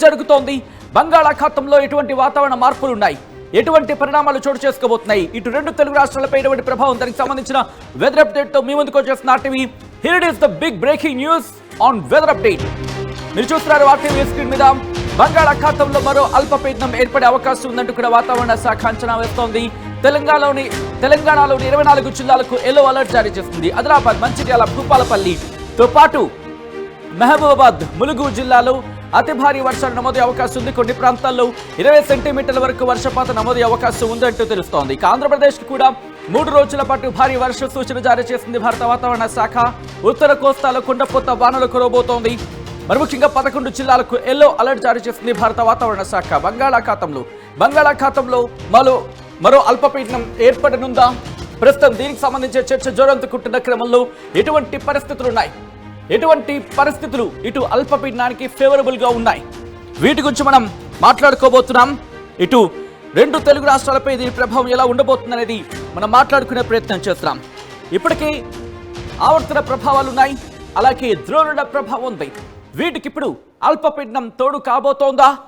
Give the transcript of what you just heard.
జరుగుతోంది? బంగాళాఖాతంలో ఎటువంటి వాతావరణ మార్పులు ఉన్నాయి? ఎటువంటి పరిణామాలు చోటు చేసుకోబోతున్నాయి? ఇటు రెండు తెలుగు రాష్ట్రాలపై ఎటువంటి ప్రభావం? దానికి సంబంధించిన వెదర్ అప్డేట్ తో మీ ముందుకు వచ్చేస్తున్న RTV. Here it is the big breaking news on weather update. మీరు చూస్తున్నారు ఆర్టీవీ స్క్రీన్ మీద. బంగాళాఖాతంలో మరో అల్పపీడనం ఏర్పడే అవకాశం ఉందంటూ కూడా వాతావరణ శాఖ అంచనా వేస్తోంది. తెలంగాణలోని 24 జిల్లాలకు ఎల్లో అలర్ట్ జారీ చేస్తుంది. ఆదిలాబాద్, మంచిర్యాల, భూపాలపల్లితో పాటు మహబూబాబాద్, ములుగు జిల్లాలో అతి భారీ వర్షాలు నమోదయ్యే అవకాశం ఉంది. కొన్ని ప్రాంతాల్లో 20 సెంటీమీటర్ల వరకు వర్షపాతం నమోదయ్యే అవకాశం ఉందంటూ తెలుస్తోంది. ఇక ఆంధ్రప్రదేశ్కి కూడా 3 రోజుల పాటు భారీ వర్ష సూచన జారీ చేసింది భారత వాతావరణ శాఖ. ఉత్తర కోస్తాలో కుండపోత వానలు కురవబోతోంది. మరి ముఖ్యంగా 11 జిల్లాలకు ఎల్లో అలర్ట్ జారీ చేసింది భారత వాతావరణ శాఖ. బంగాళాఖాతంలో మరో అల్పపీడనం ఏర్పడనుందా? ప్రస్తుతం దీనికి సంబంధించిన చర్చ జోరందుకుంటున్న క్రమంలో ఎటువంటి పరిస్థితులు ఇటు అల్పపీడనానికి ఫేవరబుల్ గా ఉన్నాయి? వీటి గురించి మనం మాట్లాడుకోబోతున్నాం. ఇటు రెండు తెలుగు రాష్ట్రాలపై దీని ప్రభావం ఎలా ఉండబోతుందనేది మనం మాట్లాడుకునే ప్రయత్నం చేస్తున్నాం. ఇప్పటికీ ఆవర్తన ప్రభావాలు ఉన్నాయి, అలాగే ద్రోణుల ప్రభావం ఉంది. వీటికి ఇప్పుడు అల్పపీడనం తోడు కాబోతోందా?